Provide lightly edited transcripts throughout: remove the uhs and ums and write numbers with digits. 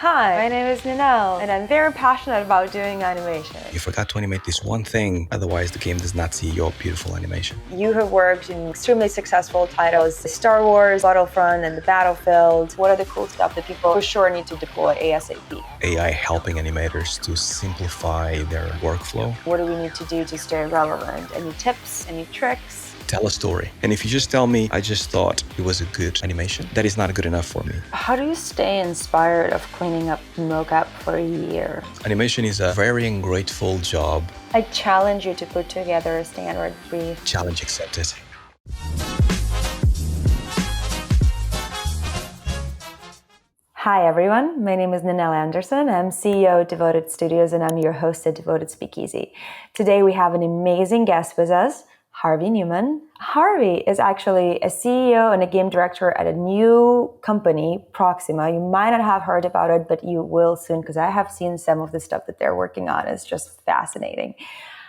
Hi, my name is Ninel, and I'm very passionate about doing animation. You forgot to animate this one thing, otherwise the game does not see your beautiful animation. You have worked in extremely successful titles, Star Wars, Battlefront, and the Battlefield. What are the cool stuff that people for sure need to deploy ASAP? AI helping animators to simplify their workflow. What do we need to do to stay relevant? Any tips, any tricks? Tell a story. And if you just tell me, I just thought it was a good animation, that is not good enough for me. How do you stay inspired of cleaning up mockup for a year? Animation is a very ungrateful job. I challenge you to put together a standard brief. Challenge accepted. Hi everyone, my name is Ninel Anderson. I'm CEO of Devoted Studios and I'm your host at Devoted Speakeasy. Today we have an amazing guest with us, Harvey Newman. Harvey is actually a CEO and a game director at a new company, Proxima. You might not have heard about it, but you will soon because I have seen some of the stuff that they're working on. It's just fascinating.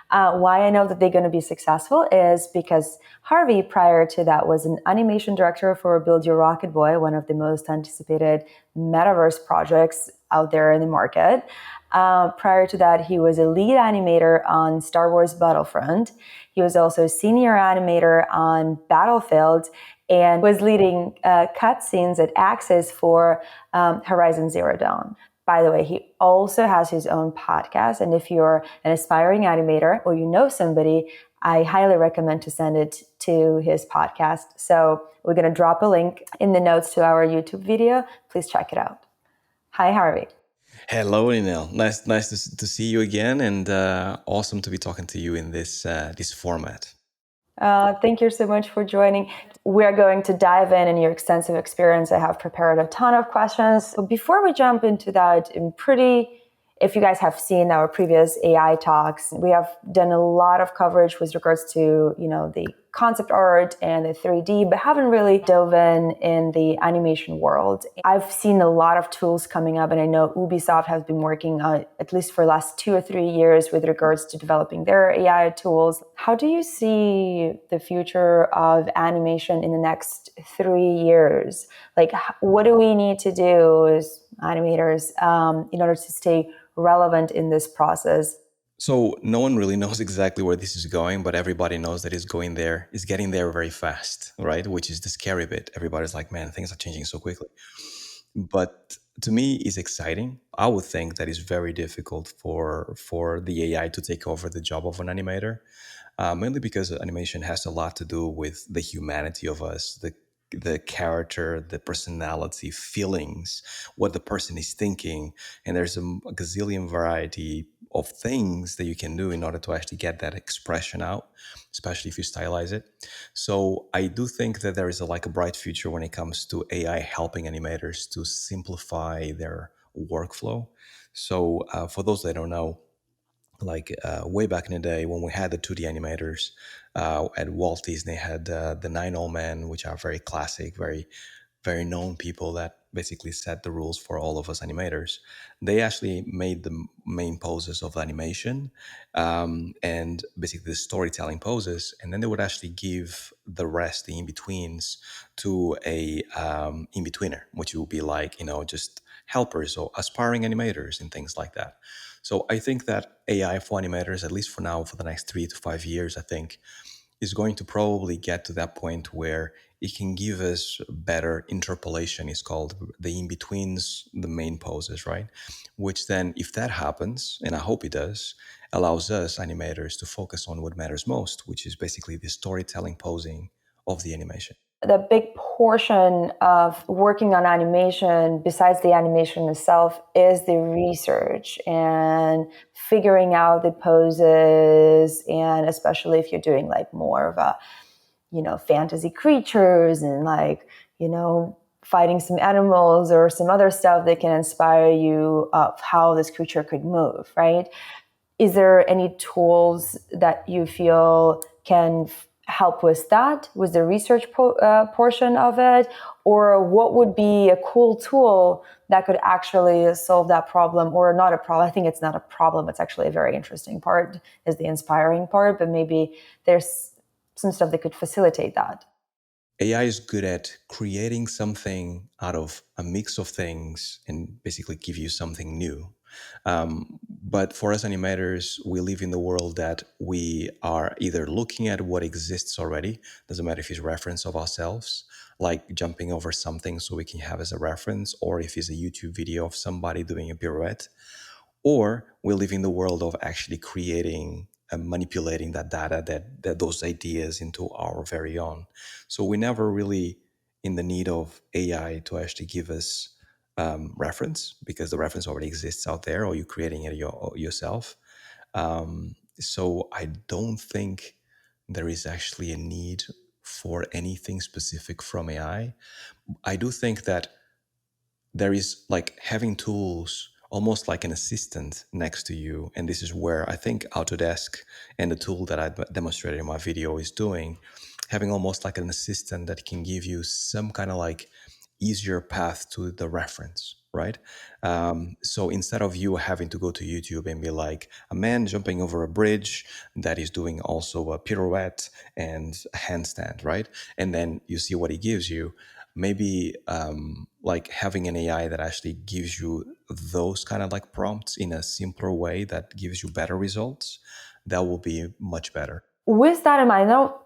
Why I know that they're going to be successful is because Harvey, prior to that, was an animation director for Build Your Rocket Boy, one of the most anticipated metaverse projects out there in the market. Prior to that, he was a lead animator on Star Wars Battlefront. He was also a senior animator on Battlefield and was leading cutscenes at Axis for Horizon Zero Dawn. By the way, he also has his own podcast. And if you're an aspiring animator or you know somebody, I highly recommend to send it to his podcast. So we're going to drop a link in the notes to our YouTube video. Please check it out. Hi, Harvey. Hello, Ninel. Nice to see you again, and awesome to be talking to you in this format. Thank you so much for joining. We're going to dive in your extensive experience. I have prepared a ton of questions. But before we jump into that, if you guys have seen our previous AI talks, we have done a lot of coverage with regards to, the concept art and the 3D, but haven't really dove in the animation world. I've seen a lot of tools coming up, and I know Ubisoft has been working on, at least for the last 2 or 3 years, with regards to developing their AI tools. How do you see the future of animation in the next 3 years? Like, what do we need to do as animators in order to stay relevant in this process? So no one really knows exactly where this is going, but everybody knows that it's getting there very fast, right? Which is the scary bit. Everybody's like, man, things are changing so quickly. But to me, it's exciting. I would think that it's very difficult for the AI to take over the job of an animator, mainly because animation has a lot to do with the humanity of us, the character, the personality, feelings, what the person is thinking. And there's a gazillion variety of things that you can do in order to actually get that expression out, especially if you stylize it. So I do think that there is a bright future when it comes to AI helping animators to simplify their workflow. So for those that don't know, way back in the day when we had the 2D animators at Walt Disney, had the 9 Old Men, which are very classic, very, very known people that basically set the rules for all of us animators. They actually made the main poses of animation and basically the storytelling poses, and then they would actually give the rest, the in-betweens, to a in-betweener, which would be just helpers or aspiring animators and things like that. So I think that AI for animators, at least for now, for the next 3 to 5 years, I think, is going to probably get to that point where it can give us better interpolation. It's called the in-betweens, the main poses, right? Which then, if that happens, and I hope it does, allows us animators to focus on what matters most, which is basically the storytelling posing of the animation. The big portion of working on animation, besides the animation itself, is the research and figuring out the poses, and especially if you're doing more of a, fantasy creatures and fighting some animals or some other stuff that can inspire you of how this creature could move, right? Is there any tools that you feel can help with that, with the research portion of it? Or what would be a cool tool that could actually solve that problem? Or not a problem? I think it's not a problem. It's actually a very interesting part, is the inspiring part, but maybe there's some stuff that could facilitate that. AI is good at creating something out of a mix of things and basically give you something new. But for us animators, we live in the world that we are either looking at what exists already, doesn't matter if it's reference of ourselves, like jumping over something so we can have as a reference, or if it's a YouTube video of somebody doing a pirouette, or we live in the world of actually creating and manipulating that data, that those ideas into our very own. So we're never really in the need of AI to actually give us reference, because the reference already exists out there, or you're creating it yourself. So I don't think there is actually a need for anything specific from AI. I do think that there is like having tools almost like an assistant next to you. And this is where I think Autodesk and the tool that I demonstrated in my video is doing, having almost like an assistant that can give you some kind of like easier path to the reference, right? So instead of you having to go to YouTube and be like a man jumping over a bridge that is doing also a pirouette and a handstand, right? And then you see what he gives you. Maybe like having an AI that actually gives you those kind of like prompts in a simpler way that gives you better results, that will be much better. With that in mind, though,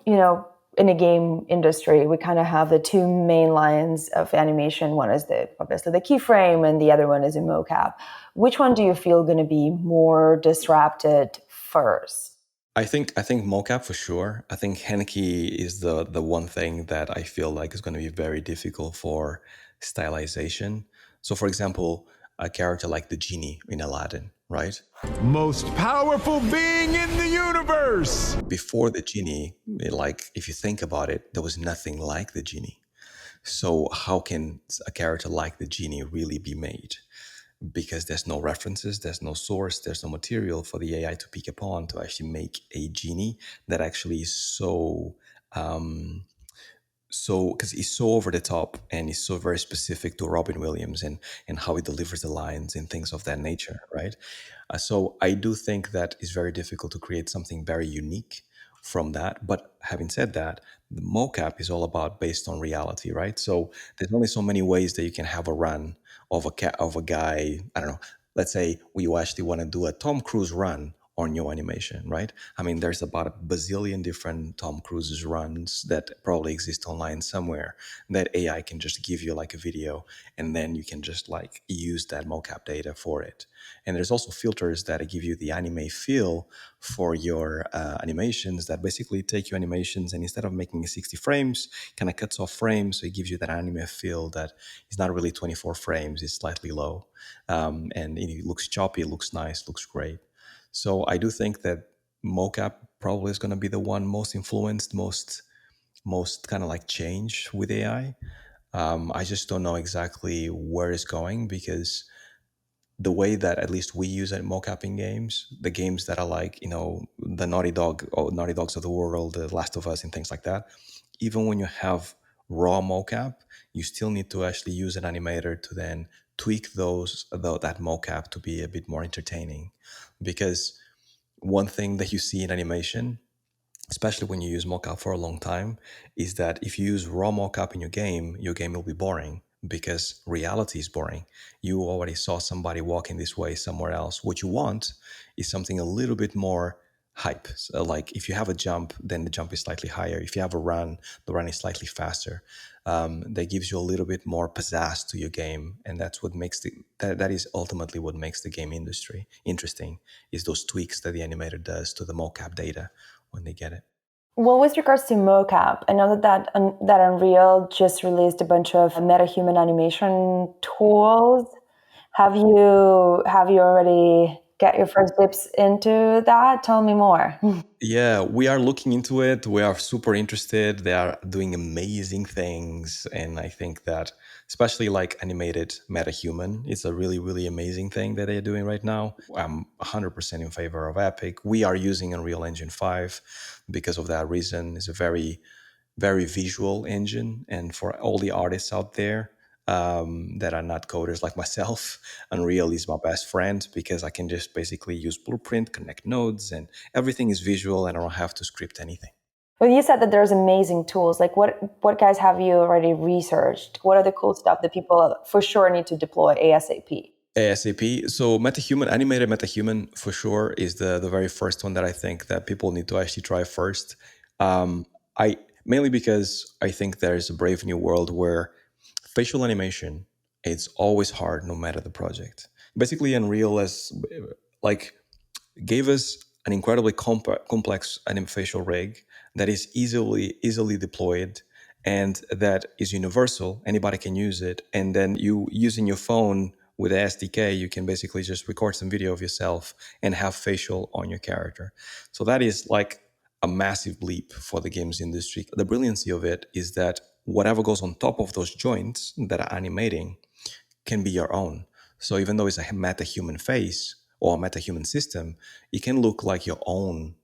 in the game industry, we kind of have the two main lines of animation. One is obviously the keyframe, and the other one is a mocap. Which one do you feel going to be more disrupted first? I think mocap for sure. I think Henke is the one thing that I feel like is going to be very difficult for stylization. So, for example, a character like the genie in Aladdin, right? Most powerful being in the universe! Before the genie, like if you think about it, there was nothing like the genie. So how can a character like the genie really be made? Because there's no references, there's no source, there's no material for the AI to pick upon to actually make a genie that actually is so because he's so over the top and he's so very specific to Robin Williams and how he delivers the lines and things of that nature, right? So I do think that it's very difficult to create something very unique from that. But having said that, the mocap is all about based on reality, right? So there's only so many ways that you can have a run of of a guy. I don't know. Let's say you actually want to do a Tom Cruise run on your animation, right? I mean, there's about a bazillion different Tom Cruise's runs that probably exist online somewhere that AI can just give you like a video, and then you can just like use that mocap data for it. And there's also filters that give you the anime feel for your animations that basically take your animations and instead of making it 60 frames, kind of cuts off frames. So it gives you that anime feel that is not really 24 frames, it's slightly low. And it looks choppy, it looks nice, looks great. So I do think that mocap probably is going to be the one most influenced, most kind of like change with AI. I just don't know exactly where it's going because the way that at least we use it mocapping games, the games that are like, the Naughty Dog or Naughty Dogs of the world, the Last of Us and things like that, even when you have raw mocap, you still need to actually use an animator to then tweak that mocap to be a bit more entertaining. Because one thing that you see in animation, especially when you use mockup for a long time, is that if you use raw mockup in your game will be boring because reality is boring. You already saw somebody walking this way somewhere else. What you want is something a little bit more hype. So like if you have a jump, then the jump is slightly higher. If you have a run, the run is slightly faster. That gives you a little bit more pizzazz to your game, and that's what makes that is ultimately what makes the game industry interesting. Is those tweaks that the animator does to the mocap data when they get it. Well, with regards to mocap, I know that Unreal just released a bunch of Metahuman animation tools. Have you already get your first dips into that? Tell me more. Yeah, we are looking into it. We are super interested. They are doing amazing things. And I think that, especially like animated Metahuman, it's a really, really amazing thing that they're doing right now. I'm 100% in favor of Epic. We are using Unreal Engine 5 because of that reason. It's a very, very visual engine. And for all the artists out there that are not coders like myself, Unreal is my best friend because I can just basically use Blueprint, connect nodes, and everything is visual and I don't have to script anything. Well, you said that there's amazing tools. Like what guys have you already researched? What are the cool stuff that people for sure need to deploy ASAP? ASAP. So Metahuman, animated Metahuman for sure is the very first one that I think that people need to actually try first. I mainly because I think there's a brave new world where facial animation, it's always hard no matter the project. Basically, Unreal as like gave us an incredibly complex facial rig that is easily deployed and that is universal. Anybody can use it. And then you using your phone with the SDK, you can basically just record some video of yourself and have facial on your character. So that is like a massive leap for the games industry. The brilliancy of it is that whatever goes on top of those joints that are animating can be your own. So even though it's a meta-human face or a meta-human system, it can look like your own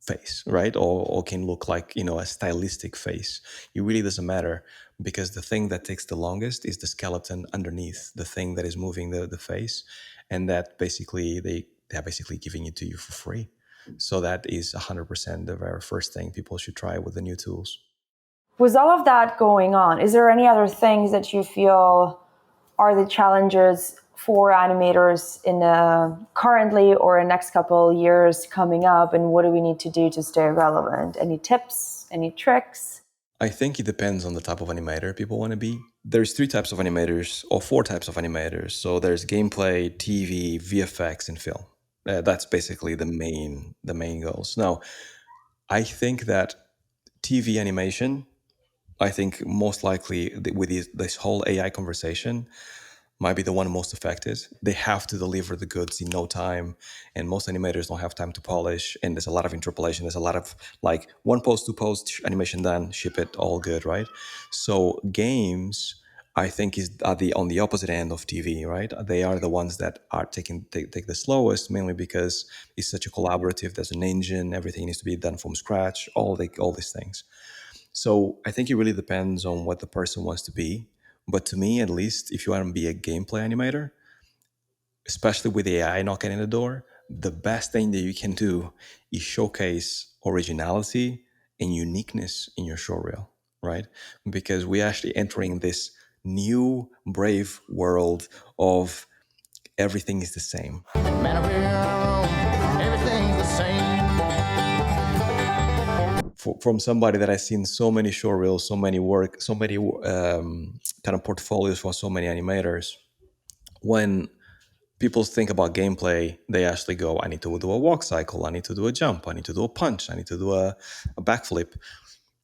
face, right? Or can look like, a stylistic face. It really doesn't matter because the thing that takes the longest is the skeleton underneath, the thing that is moving the face. And that basically they're basically giving it to you for free. So that is 100% the very first thing people should try with the new tools. With all of that going on, is there any other things that you feel are the challenges for animators in currently or in next couple years coming up, and what do we need to do to stay relevant? Any tips, any tricks? I think it depends on the type of animator people want to be. There's 3 types of animators or 4 types of animators. So there's gameplay, TV, VFX, and film. That's basically the main goals. Now, I think that TV animation, I think most likely with this whole AI conversation, might be the one most affected. They have to deliver the goods in no time, and most animators don't have time to polish. And there's a lot of interpolation. There's a lot of like one post, 2 post, animation done, ship it, all good, right? So games, I think, are the on the opposite end of TV, right? They are the ones that are take the slowest, mainly because it's such a collaborative. There's an engine, everything needs to be done from scratch, all these things. So I think it really depends on what the person wants to be. But to me, at least, if you want to be a gameplay animator, especially with AI knocking in the door, the best thing that you can do is showcase originality and uniqueness in your showreel, right? Because we're actually entering this new brave world of everything is the same. Man, everything's the same. From somebody that I've seen so many showreels, so many work, so many kind of portfolios for so many animators, when people think about gameplay, they actually go, I need to do a walk cycle, I need to do a jump, I need to do a punch, I need to do a backflip.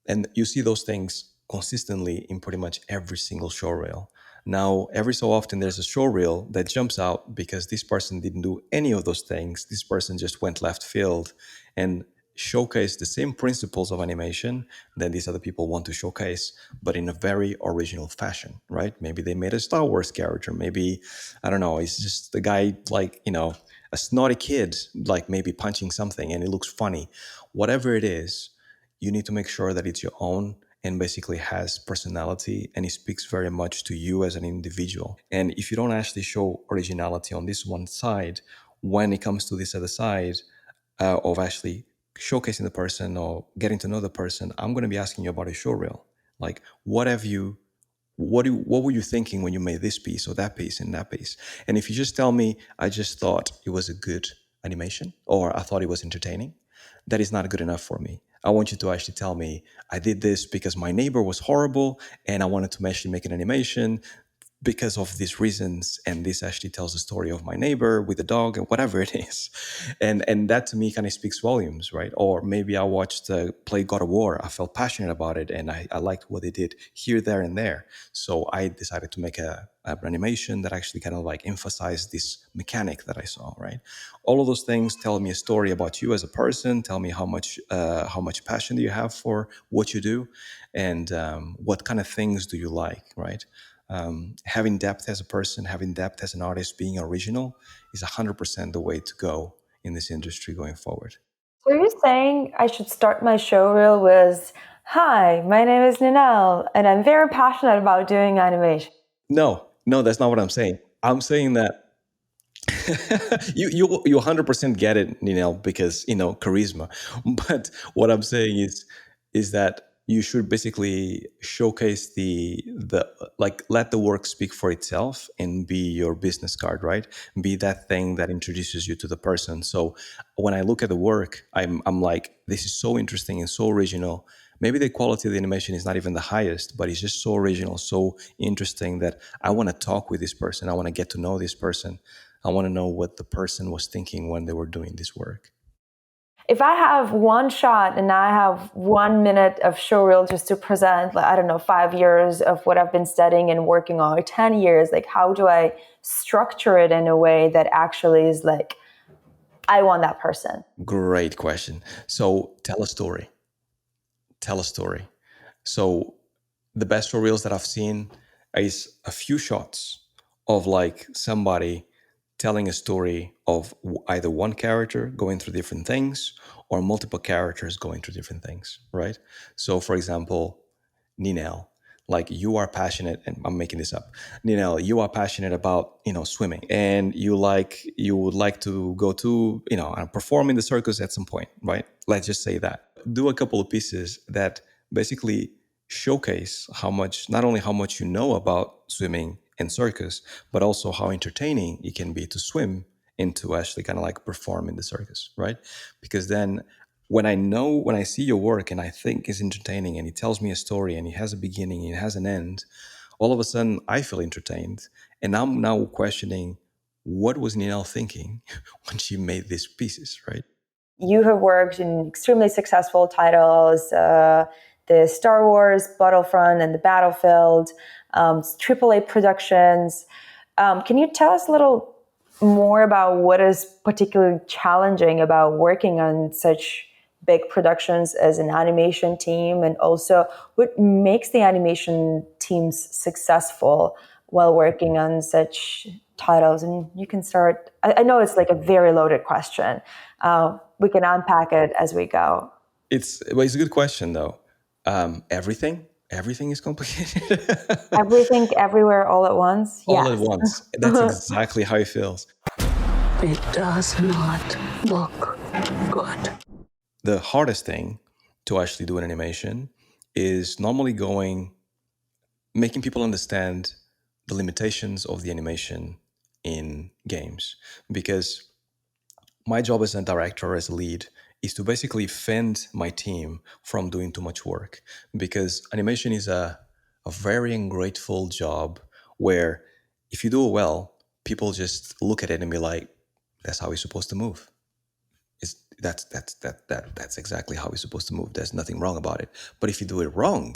And you see those things consistently in pretty much every single show reel. Now, every so often there's a show reel that jumps out because this person didn't do any of those things. This person just went left field and showcased the same principles of animation that these other people want to showcase, but in a very original fashion, right? Maybe they made a Star Wars character. Maybe, I don't know, it's just the guy like, a snotty kid, like maybe punching something and it looks funny. Whatever it is, you need to make sure that it's your own and basically has personality and it speaks very much to you as an individual. And if you don't actually show originality on this one side, when it comes to this other side of actually showcasing the person or getting to know the person, I'm going to be asking you about a show reel. Like, what were you thinking when you made this piece or that piece and that piece? And if you just tell me, I just thought it was a good animation or I thought it was entertaining, that is not good enough for me. I want you to actually tell me, I did this because my neighbor was horrible and I wanted to actually make an animation because of these reasons, and this actually tells the story of my neighbor with the dog and whatever it is. And that to me kind of speaks volumes, right? Or maybe I watched play God of War, I felt passionate about it and I liked what they did here, there, and there. So I decided to make an animation that actually kind of like emphasized this mechanic that I saw, right? All of those things tell me a story about you as a person, tell me how much passion do you have for what you do, and what kind of things do you like, right? Having depth as a person, having depth as an artist, being original is 100% the way to go in this industry going forward. So you're saying I should start my showreel with, "Hi, my name is Ninel, and I'm very passionate about doing animation." No, that's not what I'm saying. I'm saying that you 100% get it, Ninel, because charisma. But what I'm saying is is that you should basically showcase the like let the work speak for itself and be your business card, right? Be that thing that introduces you to the person. So when I look at the work, I'm like, this is so interesting and so original. Maybe the quality of the animation is not even the highest, but it's just so original, so interesting that I want to talk with this person. I want to get to know this person. I want to know what the person was thinking when they were doing this work. If I have one shot and I have 1 minute of showreel just to present, like, I don't know, 5 years of what I've been studying and working on, or 10 years, like, how do I structure it in a way that actually is like, I want that person? Great question. So tell a story. Tell a story. So the best showreels that I've seen is a few shots of like somebody telling a story of either one character going through different things or multiple characters going through different things, right? So for example, Ninel, like you are passionate, and I'm making this up. Ninel, you are passionate about, swimming, and you would like to go to, and perform in the circus at some point, right? Let's just say that. Do a couple of pieces that basically showcase not only how much you know about swimming and circus, but also how entertaining it can be to swim and to actually kind of like perform in the circus, right? Because then when I see your work and I think it's entertaining and it tells me a story and it has a beginning and it has an end, all of a sudden I feel entertained. And I'm now questioning, what was Ninel thinking when she made these pieces, right? You have worked in extremely successful titles, the Star Wars Battlefront and the Battlefield, AAA productions. Can you tell us a little more about what is particularly challenging about working on such big productions as an animation team, and also what makes the animation teams successful while working on such titles? And you can start. I know it's like a very loaded question. We can unpack it as we go. It's a good question though. Everything is complicated. Everything, everywhere, all at once. All Yes. at once. That's exactly how it feels. It does not look good. The hardest thing to actually do an animation is normally making people understand the limitations of the animation in games. Because my job as a director, as a lead, is to basically fend my team from doing too much work. Because animation is a very ungrateful job where if you do it well, people just look at it and be like, that's how it's supposed to move. That's exactly how it's supposed to move. There's nothing wrong about it. But if you do it wrong,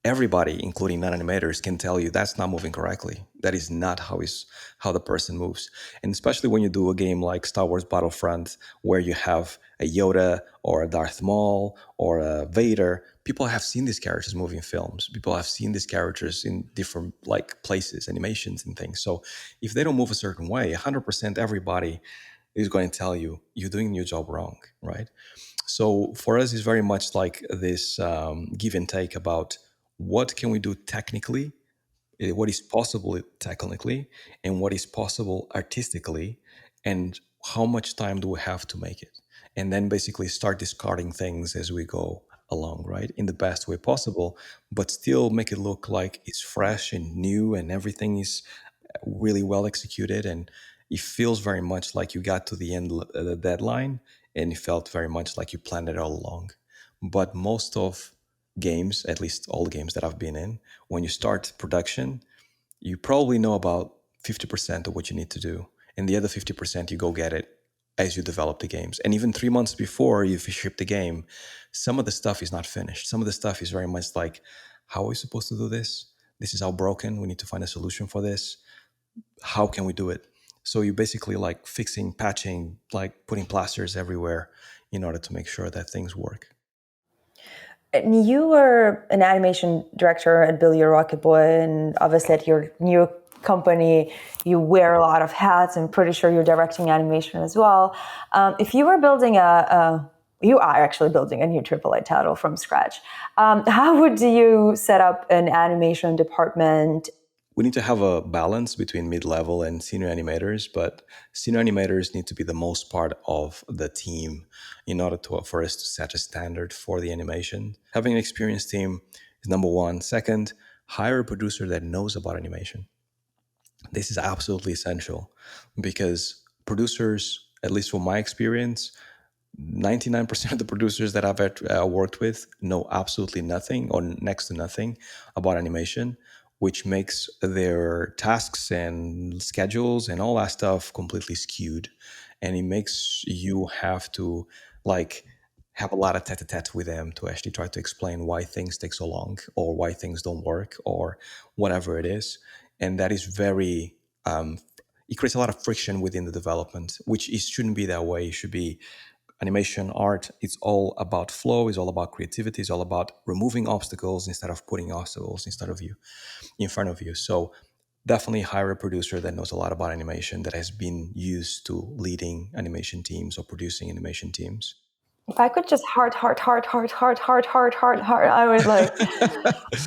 everybody, including non-animators, can tell you that's not moving correctly. That is not how the person moves. And especially when you do a game like Star Wars Battlefront, where you have a Yoda or a Darth Maul or a Vader, people have seen these characters move in films. People have seen these characters in different like places, animations and things. So if they don't move a certain way, 100% everybody is going to tell you, you're doing your job wrong, right? So for us, it's very much like this give and take about what can we do technically, what is possible technically, and what is possible artistically, and how much time do we have to make it? And then basically start discarding things as we go along, right? In the best way possible, but still make it look like it's fresh and new and everything is really well executed, and it feels very much like you got to the end the deadline, and it felt very much like you planned it all along. But most of games, at least all the games that I've been in, when you start production, you probably know about 50% of what you need to do, and the other 50% you go get it as you develop the games. And even 3 months before you ship the game, some of the stuff is not finished. Some of the stuff is very much like, how are we supposed to do this? This is how broken. We need to find a solution for this. How can we do it? So you basically like fixing, patching, like putting plasters everywhere in order to make sure that things work. And you were an animation director at Billy Your Rocket Boy, and obviously at your new company, you wear a lot of hats. I'm pretty sure you're directing animation as well. If you were building you are actually building a new AAA title from scratch. How would you set up an animation department? we need to have a balance between mid-level and senior animators, but senior animators need to be the most part of the team in order for us to set a standard for the animation. Having an experienced team is number one. Second, hire a producer that knows about animation. This is absolutely essential because producers, at least from my experience, 99% of the producers that I've worked with know absolutely nothing or next to nothing about animation, which makes their tasks and schedules and all that stuff completely skewed. And it makes you have to like have a lot of tete-a-tete with them to actually try to explain why things take so long or why things don't work or whatever it is. And that is very, it creates a lot of friction within the development, which it shouldn't be that way. It should be animation art. It's all about flow. It's all about creativity. It's all about removing obstacles instead of putting obstacles in front of you. So definitely hire a producer that knows a lot about animation, that has been used to leading animation teams or producing animation teams. If I could just heart, I would like,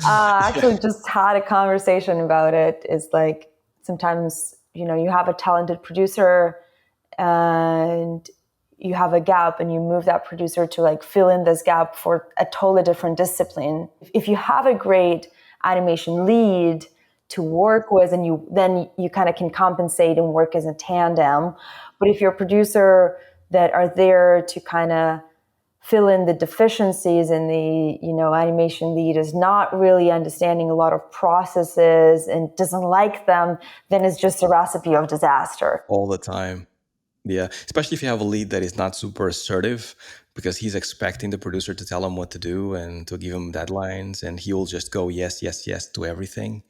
actually just had a conversation about it. Is like, sometimes, you have a talented producer and you have a gap and you move that producer to like fill in this gap for a totally different discipline. If you have a great animation lead to work with, and then you kind of can compensate and work as a tandem. But if you're a producer that are there to kind of fill in the deficiencies, and the animation lead is not really understanding a lot of processes and doesn't like them, then it's just a recipe of disaster. All the time. Yeah, especially if you have a lead that is not super assertive, because he's expecting the producer to tell him what to do and to give him deadlines, and he will just go yes, yes, yes to everything.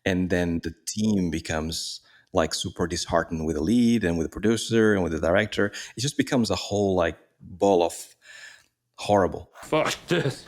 And then the team becomes like super disheartened with the lead and with the producer and with the director. It just becomes a whole like ball of horrible. Fuck this.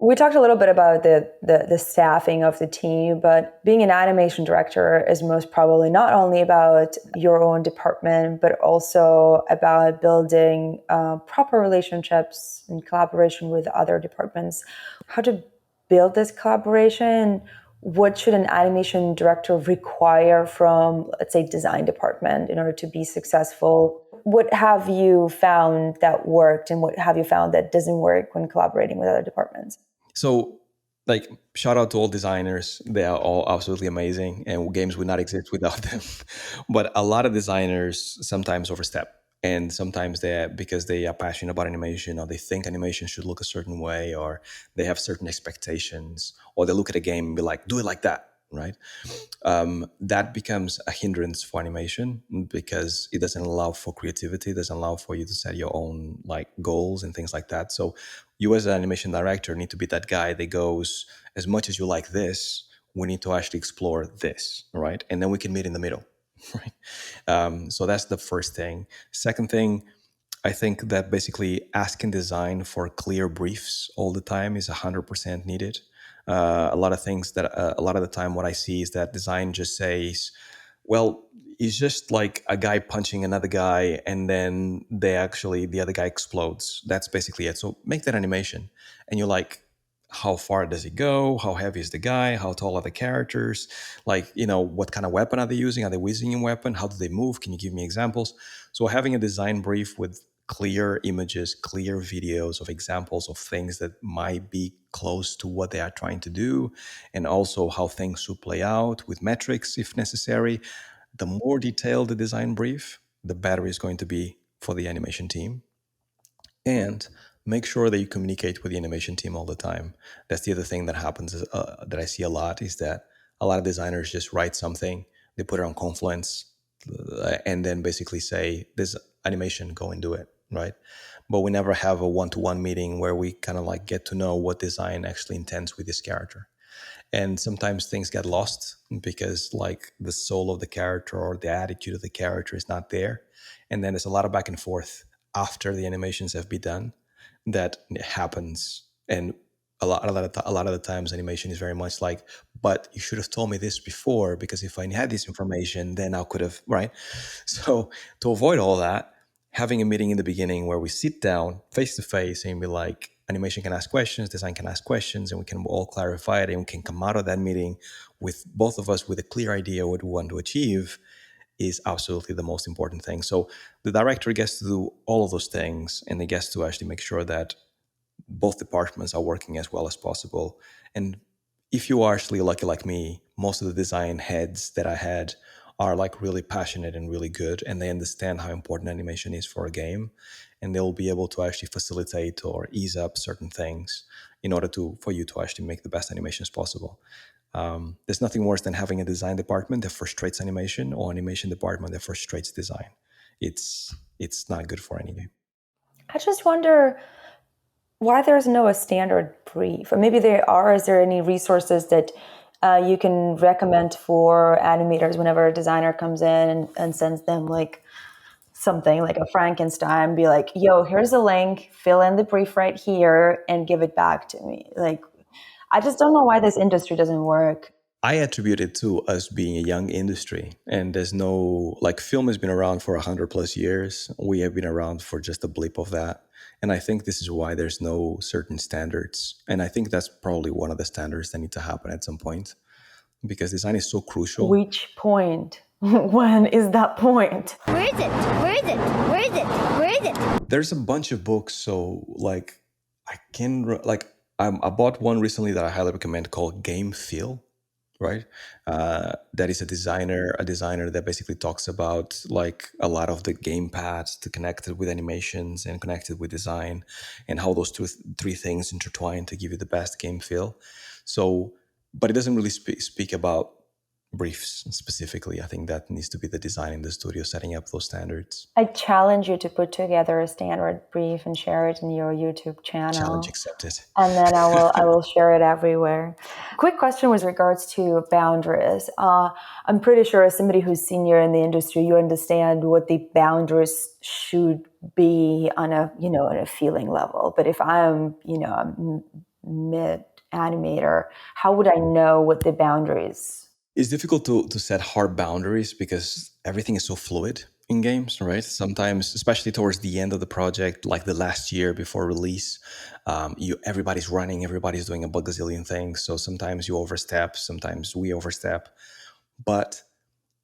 We talked a little bit about the staffing of the team, but being an animation director is most probably not only about your own department, but also about building proper relationships and collaboration with other departments. How to build this collaboration? What should an animation director require from, let's say, design department in order to be successful? What have you found that worked, and what have you found that doesn't work when collaborating with other departments? So, like, shout out to all designers. They are all absolutely amazing, and games would not exist without them. But a lot of designers sometimes overstep. And sometimes because they are passionate about animation, or they think animation should look a certain way, or they have certain expectations, or they look at a game and be like, do it like that, right? That becomes a hindrance for animation because it doesn't allow for creativity. It doesn't allow for you to set your own like goals and things like that. So you as an animation director need to be that guy that goes, as much as you like this, we need to actually explore this, right? And then we can meet in the middle, right? So that's the first thing. Second thing, I think that basically asking design for clear briefs all the time is 100% needed. A lot of things that a lot of the time what I see is that design just says, well, it's just like a guy punching another guy and then the other guy explodes. That's basically it. So make that animation. And you're like, how far does it go? How heavy is the guy? How tall are the characters? Like, what kind of weapon are they using? Are they using a weapon? How do they move? Can you give me examples? So having a design brief with clear images, clear videos of examples of things that might be close to what they are trying to do, and also how things should play out with metrics if necessary. The more detailed the design brief, the better it's going to be for the animation team. And make sure that you communicate with the animation team all the time. That's the other thing that happens, that I see a lot, is that a lot of designers just write something, they put it on Confluence, and then basically say, this animation, go and do it, right? But we never have a one-to-one meeting where we kind of like get to know what design actually intends with this character. And sometimes things get lost because like the soul of the character or the attitude of the character is not there. And then there's a lot of back and forth after the animations have been done that happens. And a lot of the times animation is very much like, but you should have told me this before, because if I had this information, then I could have, right? So to avoid all that, having a meeting in the beginning where we sit down face to face and be like, animation can ask questions, design can ask questions, and we can all clarify it, and we can come out of that meeting with both of us with a clear idea what we want to achieve, is absolutely the most important thing. So the director gets to do all of those things, and they gets to actually make sure that both departments are working as well as possible. And if you are actually lucky like me, most of the design heads that I had are like really passionate and really good, and they understand how important animation is for a game, and they'll be able to actually facilitate or ease up certain things in order for you to actually make the best animations possible. There's nothing worse than having a design department that frustrates animation, or animation department that frustrates design. It's not good for any game. I just wonder why there's no a standard brief, or maybe there are. Is there any resources that you can recommend for animators whenever a designer comes in and sends them like something like a Frankenstein, be like, yo, here's a link, fill in the brief right here and give it back to me. Like, I just don't know why this industry doesn't work. I attribute it to us being a young industry, and there's no, like, film has been around for 100 plus years. We have been around for just a blip of that. And I think this is why there's no certain standards. And I think that's probably one of the standards that need to happen at some point, because design is so crucial. Which point? When is that point? Where is it? Where is it? Where is it? Where is it? There's a bunch of books. So like, I bought one recently that I highly recommend called Game Feel, right? That is a designer that basically talks about like a lot of the game paths to connect it with animations and connect it with design, and how those three things intertwine to give you the best game feel. So, but it doesn't really speak about briefs specifically. I think that needs to be the design in the studio setting up those standards. I challenge you to put together a standard brief and share it in your YouTube channel. Challenge accepted. And then I will share it everywhere. Quick question with regards to boundaries. I'm pretty sure as somebody who's senior in the industry, you understand what the boundaries should be on a feeling level. But if I'm a mid animator, how would I know what the boundaries? It's difficult to set hard boundaries because everything is so fluid in games, right? Sometimes, especially towards the end of the project, like the last year before release, everybody's running, everybody's doing a gazillion things. So sometimes you overstep, sometimes we overstep. But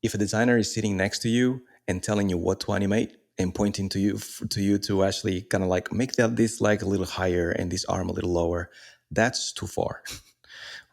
if a designer is sitting next to you and telling you what to animate and pointing to you to actually kind of like make this leg a little higher and this arm a little lower, that's too far.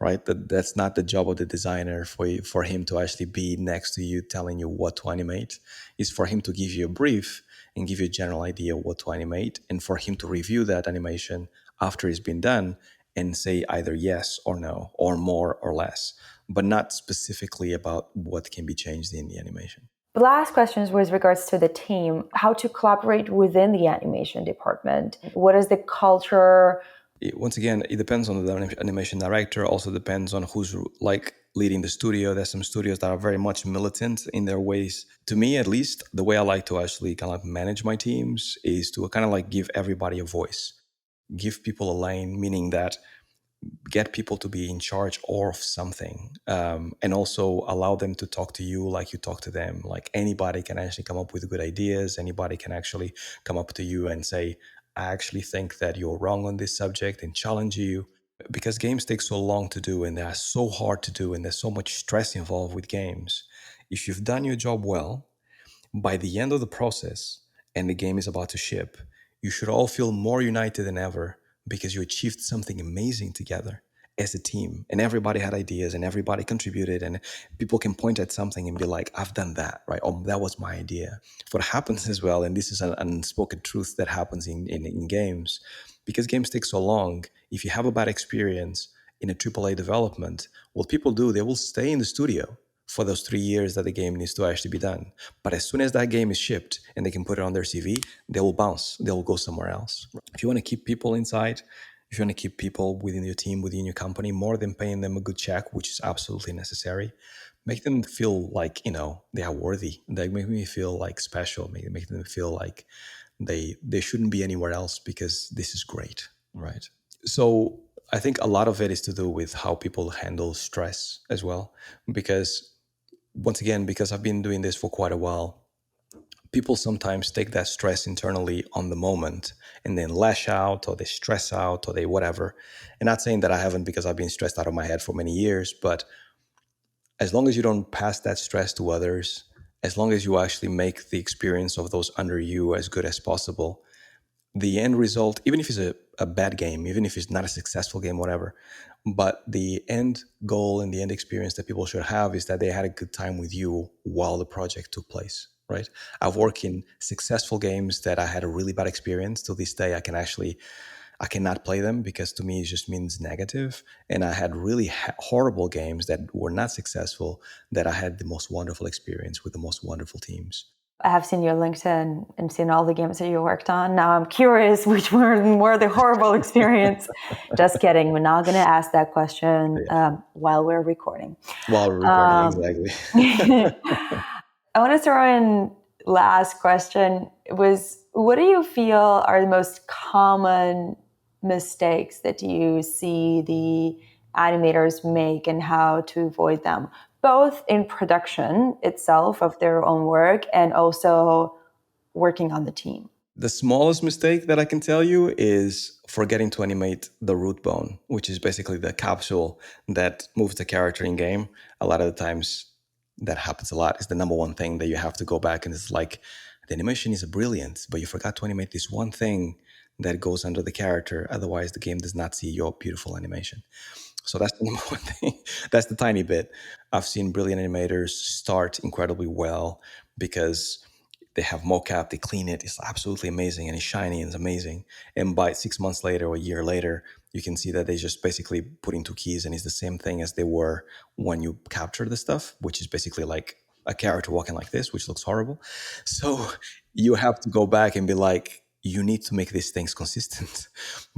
Right? That's not the job of the designer for him to actually be next to you telling you what to animate. It's for him to give you a brief and give you a general idea of what to animate, and for him to review that animation after it's been done and say either yes or no, or more or less, but not specifically about what can be changed in the animation. The last question is with regards to the team, how to collaborate within the animation department. What is the culture? Once again, it depends on the animation director. Also depends on who's like leading the studio. There's some studios that are very much militant in their ways. To me, at least, the way I like to actually kind of manage my teams is to kind of like give everybody a voice, give people a lane, meaning that get people to be in charge of something, and also allow them to talk to you like you talk to them. Like anybody can actually come up with good ideas. Anybody can actually come up to you and say, I actually think that you're wrong on this subject, and challenge you. Because games take so long to do, and they are so hard to do, and there's so much stress involved with games. If you've done your job well, by the end of the process and the game is about to ship, you should all feel more united than ever because you achieved something amazing together as a team, and everybody had ideas and everybody contributed, and people can point at something and be like, I've done that, right? Oh, that was my idea. What happens as well, and this is an unspoken truth that happens in games, because games take so long, if you have a bad experience in a AAA development, what people do, they will stay in the studio for those 3 years that the game needs to actually be done. But as soon as that game is shipped and they can put it on their CV, they will bounce. They will go somewhere else. If you want to keep people inside, if you want to keep people within your team, within your company, more than paying them a good check, which is absolutely necessary, make them feel like, they are worthy. They make me feel like special. Make them feel like they shouldn't be anywhere else because this is great, right? So I think a lot of it is to do with how people handle stress as well. Because once again, because I've been doing this for quite a while, people sometimes take that stress internally on the moment and then lash out or they stress out or they whatever. And not saying that I haven't, because I've been stressed out of my head for many years, but as long as you don't pass that stress to others, as long as you actually make the experience of those under you as good as possible, the end result, even if it's a bad game, even if it's not a successful game, whatever, but the end goal and the end experience that people should have is that they had a good time with you while the project took place, right? I've worked in successful games that I had a really bad experience. To this day, I cannot play them because to me it just means negative. And I had really horrible games that were not successful that I had the most wonderful experience with the most wonderful teams. I have seen your LinkedIn and seen all the games that you worked on. Now I'm curious which were the horrible experience. Just kidding. We're not going to ask that question while we're recording. While we're recording, exactly. I want to throw in last question was, what do you feel are the most common mistakes that you see the animators make and how to avoid them, both in production itself of their own work and also working on the team? The smallest mistake that I can tell you is forgetting to animate the root bone, which is basically the capsule that moves the character in game. A lot of the times that happens a lot. It's the number one thing that you have to go back and it's like, the animation is brilliant, but you forgot to animate this one thing that goes under the character. Otherwise, the game does not see your beautiful animation. So that's the number one thing. That's the tiny bit. I've seen brilliant animators start incredibly well because they have mocap, they clean it, it's absolutely amazing and it's shiny and it's amazing. And by 6 months later or a year later, you can see that they just basically put in two keys and it's the same thing as they were when you capture the stuff, which is basically like a character walking like this, which looks horrible. So you have to go back and be like, you need to make these things consistent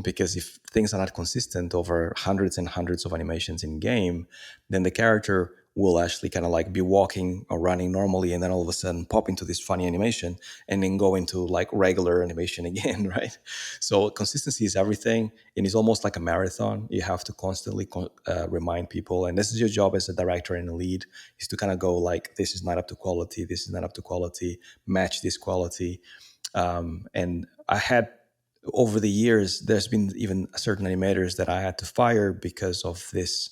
because if things are not consistent over hundreds and hundreds of animations in game, then the character will actually kind of like be walking or running normally and then all of a sudden pop into this funny animation and then go into like regular animation again, right? So consistency is everything, and it's almost like a marathon. You have to constantly remind people, and this is your job as a director and a lead, is to kind of go like, this is not up to quality, this is not up to quality, match this quality. And I had, over the years, there's been even certain animators that I had to fire because of this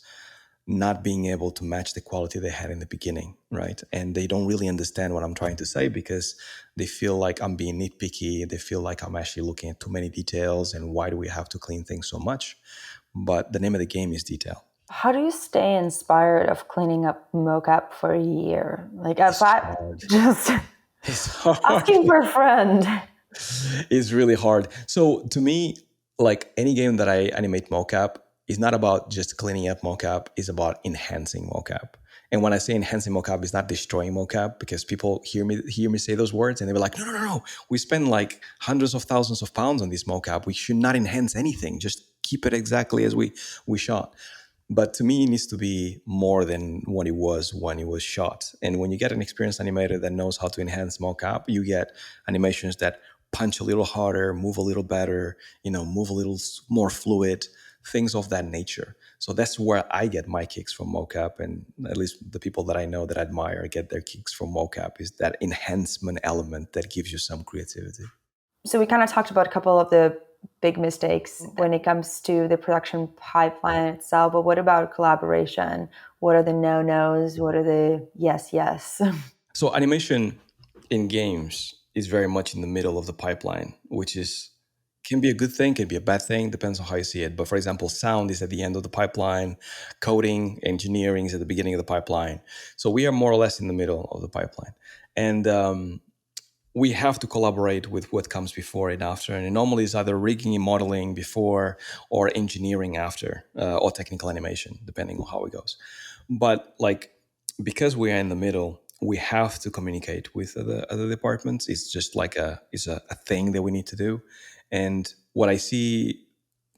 not being able to match the quality they had in the beginning, right? And they don't really understand what I'm trying to say because they feel like I'm being nitpicky. They feel like I'm actually looking at too many details and why do we have to clean things so much? But the name of the game is detail. How do you stay inspired of cleaning up mocap for a year? Like, if I just asking for a friend. It's really hard. So to me, like any game that I animate mocap is not about just cleaning up mocap, it's about enhancing mocap. And when I say enhancing mocap, it's not destroying mocap, because people hear me say those words and they were like, no. We spend like hundreds of thousands of pounds on this mocap. We should not enhance anything. Just keep it exactly as we shot. But to me, it needs to be more than what it was when it was shot. And when you get an experienced animator that knows how to enhance mocap, you get animations that punch a little harder, move a little better, move a little more fluid, things of that nature. So that's where I get my kicks from mocap, and at least the people that I know that I admire get their kicks from mocap, is that enhancement element that gives you some creativity. So we kind of talked about a couple of the big mistakes when it comes to the production pipeline itself, but what about collaboration? What are the no-nos? What are the yes? So animation in games is very much in the middle of the pipeline, which can be a good thing, can be a bad thing, depends on how you see it. But for example, sound is at the end of the pipeline, coding, engineering is at the beginning of the pipeline. So we are more or less in the middle of the pipeline. And we have to collaborate with what comes before and after. And it normally is either rigging and modeling before or engineering after, or technical animation, depending on how it goes. But because we are in the middle, we have to communicate with other departments. It's just like it's a thing that we need to do. And what I see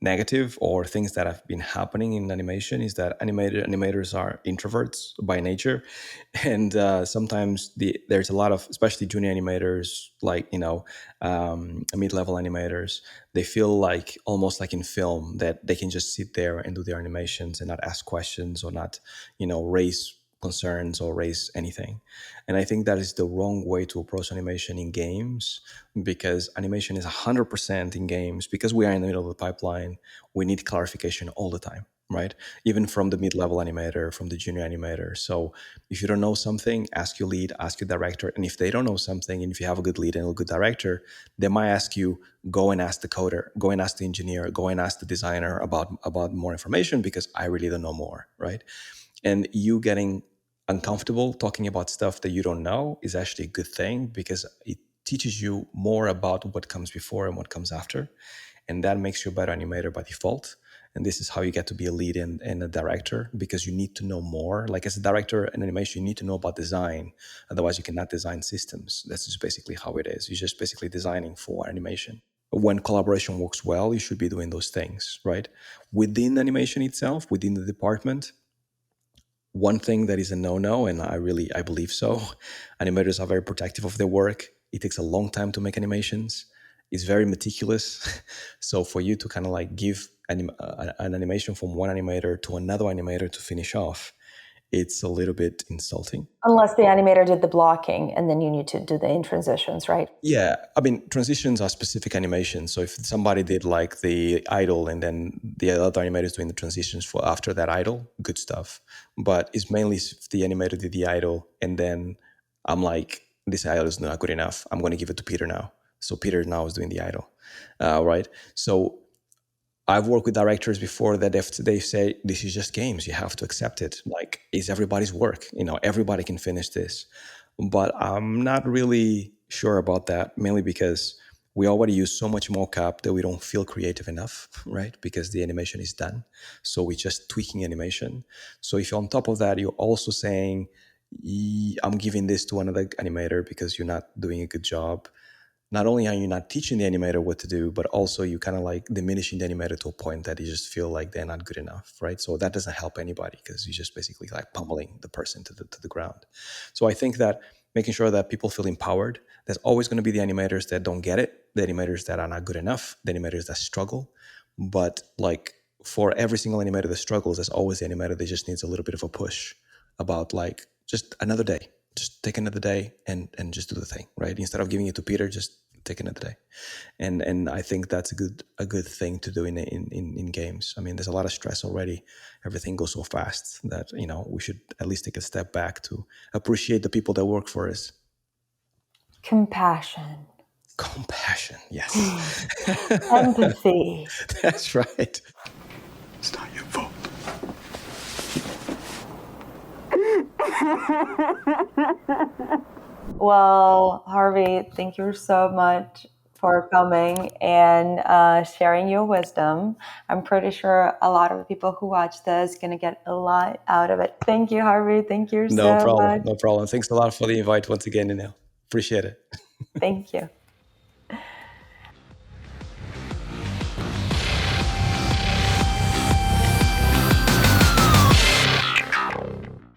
negative or things that have been happening in animation is that animators are introverts by nature, and sometimes there's a lot of, especially junior animators, mid-level animators, they feel like almost like in film that they can just sit there and do their animations and not ask questions or not raise concerns or raise anything. And I think that is the wrong way to approach animation in games, because animation is 100% in games. Because we are in the middle of the pipeline, we need clarification all the time, right? Even from the mid-level animator, from the junior animator. So if you don't know something, ask your lead, ask your director. And if they don't know something, and if you have a good lead and a good director, they might ask you, go and ask the coder, go and ask the engineer, go and ask the designer about more information, because I really don't know more, right? And you getting uncomfortable talking about stuff that you don't know is actually a good thing, because it teaches you more about what comes before and what comes after. And that makes you a better animator by default. And this is how you get to be a lead and a director, because you need to know more. Like as a director in animation, you need to know about design. Otherwise, you cannot design systems. That's just basically how it is. You're just basically designing for animation. When collaboration works well, you should be doing those things, right? Within animation itself, within the department, one thing that is a no-no, and I believe so, animators are very protective of their work. It takes a long time to make animations. It's very meticulous. So for you to kind of like give an animation from one animator to another animator to finish off, it's a little bit insulting. Unless the animator did the blocking, and then you need to do the in transitions, right? Yeah, I mean, transitions are specific animations. So if somebody did like the idle and then the other animator is doing the transitions for after that idle, good stuff. But it's mainly if the animator did the idle and then I'm like, this idle is not good enough, I'm going to give it to Peter now. So Peter now is doing the idle, right? So I've worked with directors before that if they say, this is just games, you have to accept it. Like, it's everybody's work. Everybody can finish this. But I'm not really sure about that, mainly because we already use so much mockup that we don't feel creative enough, right? Because the animation is done. So we're just tweaking animation. So if you're on top of that, you're also saying, I'm giving this to another animator because you're not doing a good job. Not only are you not teaching the animator what to do, but also you kind of like diminishing the animator to a point that you just feel like they're not good enough, right? So that doesn't help anybody, because you're just basically like pummeling the person to the ground. So I think that making sure that people feel empowered, there's always going to be the animators that don't get it, the animators that are not good enough, the animators that struggle. But like for every single animator that struggles, there's always the animator that just needs a little bit of a push about like just another day. Just take another day and just do the thing, right? Instead of giving it to Peter, just take another day. And I think that's a good thing to do in games. I mean, there's a lot of stress already. Everything goes so fast that, we should at least take a step back to appreciate the people that work for us. Compassion. Yes. Empathy. That's right. It's not your fault. Well, Harvey, thank you so much for coming and sharing your wisdom. I'm pretty sure a lot of the people who watch this are going to get a lot out of it. Thank you, Harvey. Thank you so much. No problem. Thanks a lot for the invite once again, Inel. Appreciate it. Thank you.